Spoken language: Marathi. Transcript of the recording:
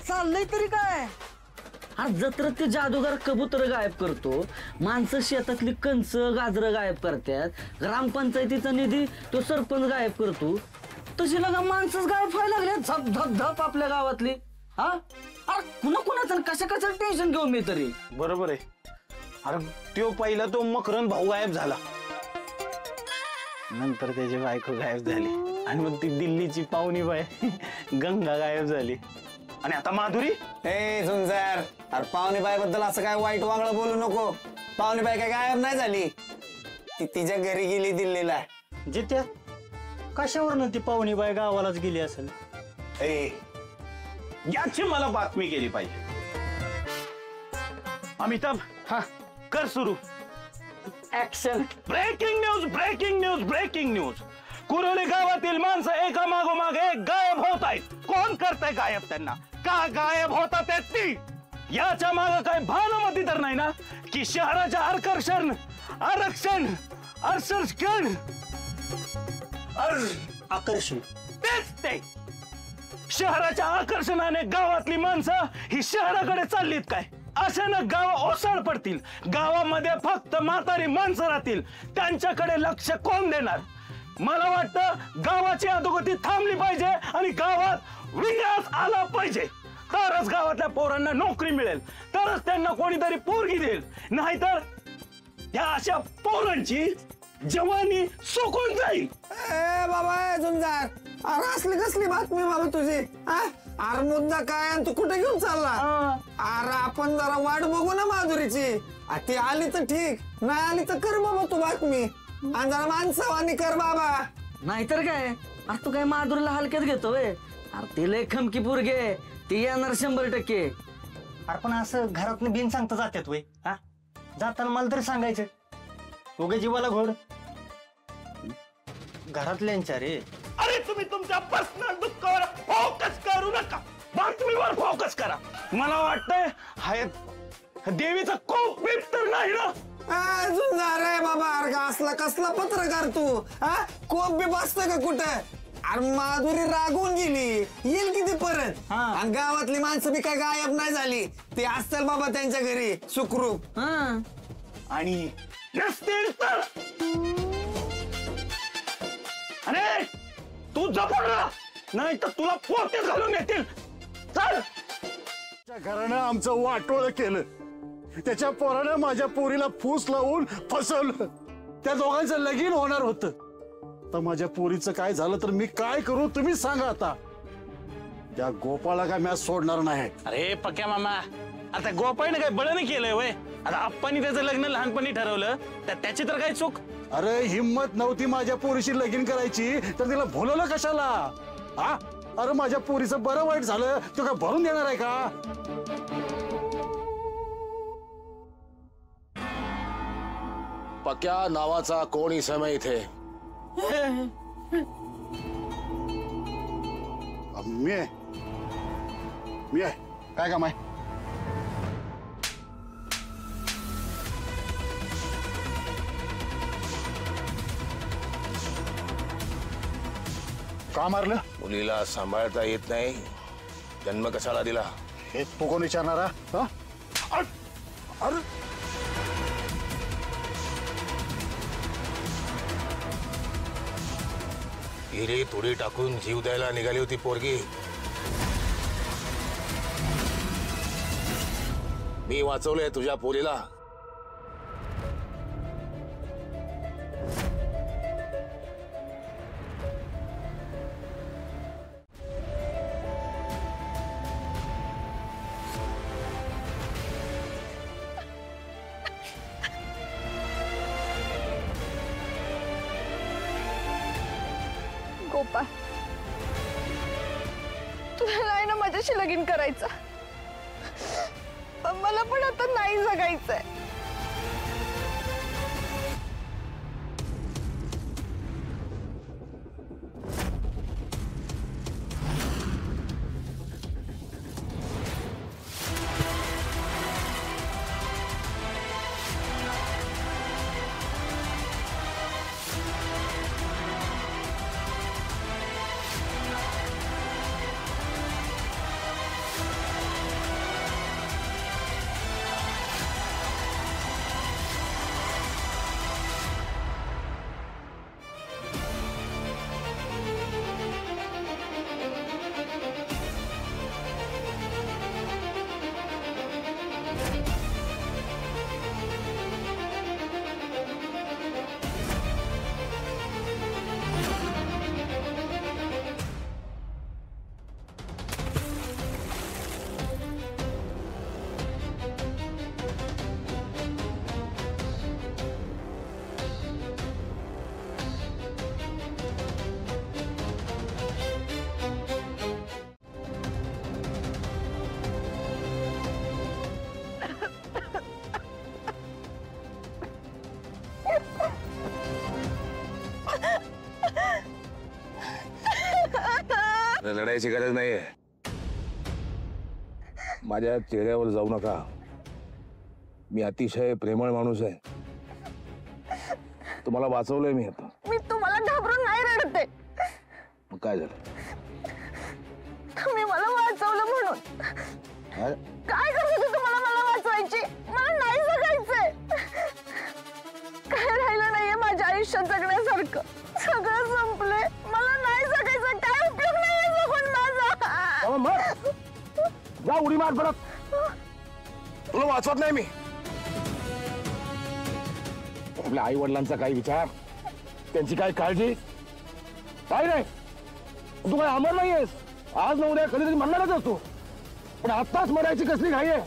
चाललंय तरी काय? अरे जत्रेत ते जादूगार कबूतर गायब करतो, माणसं शेतातली कंच गाजरं गायब करतात, ग्रामपंचायतीचा निधी तो सरपंच गायब करतो, तशी लगा माणसंच गायब व्हायला लागले झप झप झप आपल्या गावातली. हा अरे कुणा कुणाचं कशा कशाचं टेन्शन घेऊ मी तरी. बरोबर आहे. अरे तो पहिला तो मकरंद भाऊ गायब झाला, नंतर त्याची बायको गायब झाली, आणि मग ती दिल्लीची पाहुणी बाय गंगा गायब झाली, आणि आता माधुरी. ए झुंजार, अरे पाहुणी बाई बद्दल असं काय वाईट वागणं बोलू नको. पाहुणी बाई काय गायब नाही झाली, ती तिच्या घरी गेली दिल्लीला. जित्या कशावरनं ती पाहुणी बाई गावालाच गेली असेल? ए याची मला बातमी केली पाहिजे. अमिताभ, हा कर सुरू. Action. Breaking news, breaking news, breaking news. Kuroli गावातील माणसं एका मागोमाग एक गायब होत आहेत. कोण करतंय गायब त्यांना? का गायब होतात ती? याच्या माग काय भानुमती तर नाही ना, की शहराच्या आकर्षण आरक्षण आकर्षण तेच ते. शहराच्या आकर्षणाने गावातली माणसं ही शहराकडे चाललीत काय? अशानं गाव ओसळ पडतील, गावामध्ये फक्त म्हातारी माणसं राहतील. त्यांच्याकडे लक्ष कोण देणार? मला वाटतं गावाची अधोगती थांबली पाहिजे आणि गावात विकास आला पाहिजे. तरच गावातल्या पोरांना नोकरी मिळेल, तरच त्यांना कोणीतरी पोरगी देईल. नाहीतर या अशा पोरांची जवानी सुकून जाईल. ए बाबा झुंजार, अरे असली कसली बातमी बाबा तुझी? अरे मुद्दा काय आणि तू कुठे घेऊन चालला? अरे आपण जरा वाट बघू ना माधुरीची. ती आली तर ठीक, नाही आली तर कर बाबा तू बातमी, आणि जरा माणसावानी कर बाबा. नाहीतर काय? अरे तू काय माधुरीला हलक्यात घेतोय? अरे ती लय खमकी पोरगे, ती येणार 100%. अरे पण असं घरातनं बिन सांगता जात्यात वय? हा जाताना मला तरी सांगायचं, उगे जीवाला घोड घरातल्यांच्या रे. अरे तुम्ही तुमच्या पर्सनल दुःखावर फोकस करू नका, बातमीवर फोकस करा. मला वाटतंय हाय देवीचा कोप बीप तर नाही ना? झुंजार रे बाबा, अरे असला कसला पत्रकार तू? कोप बी बसतोय का कुठं? अरे माधुरी रागून गेली, येईल किती परत? आणि गावातली माणसं बी काय गायब नाही झाली, ते असतील बाबा त्यांच्या घरी सुखरूप. आणि नसतील तर अरे तू जपून राहा, नाही तर तुला पोते घालून येतील. चल. घरानं आमचं वाटोळ केलं, त्याच्या पोरानं माझ्या पोरीला फूस लावून फसवलं. त्या दोघांचं लगीन होणार होतं. तर माझ्या पोरीचं काय झालं तर मी काय करू तुम्ही सांगा आता. त्या गोपाळला काय मॅच सोडणार नाही. अरे पक्या मामा, आता गोपाळने काय बळने केलंय वय? आता आप्पांनी त्याचं लग्न लहानपणी ठरवलं, तर त्याची तर काय चूक? अरे हिम्मत नव्हती माझ्या पोरीशी लगीन करायची तर तिला बोलवलं कशाला? हा अरे माझ्या पोरीचं बरं वाईट झालं तो काय भरून देणार आहे का? पक्या नावाचा कोणी समय इथे? मी आहे. काय काम आहे? का मारलं? मुलीला सांभाळता येत नाही, जन्म कशाला दिला हे तू कोण विचारणारा? अरे हिरी थोडी टाकून जीव द्यायला निघाली होती पोरगी. मी वाचवलंय तुझ्या पोरीला. गोपाळ, तुला नाही ना माझ्याशी लगीन करायचं, पण मला पण आता नाही जगायचंय. लढायची गरज नाहीये. माझ्या चेहऱ्यावर जाऊ नका. मी अतिशय प्रेमळ माणूस आहे. तुम्हाला वाचवलंय मी आता. मी तुम्हाला घाबरून नाही रडते. मग काय झालं? तुम्ही मला वाचवलं म्हणून. काय? काय गरज होती तुम्हाला मला वाचवायची? मला नाही जगायचंय. काय राहिलं नाहीये माझ्या आयुष्यात जगण्यासारखं. सगळं संपलंय. मला नाही जगायचं. काय उपयोग नाहीये जगून माझा. जा उडी मार परत. तुला वाचवत नाही मी. आपल्या आई वडिलांचा काही विचार, त्यांची काय काळजी, काय नाही. तू काय अमर नाहीयेस. आज न उद्या कधीतरी म्हणणारच असतो. पण आत्ताच मरायची कसली घाई आहे.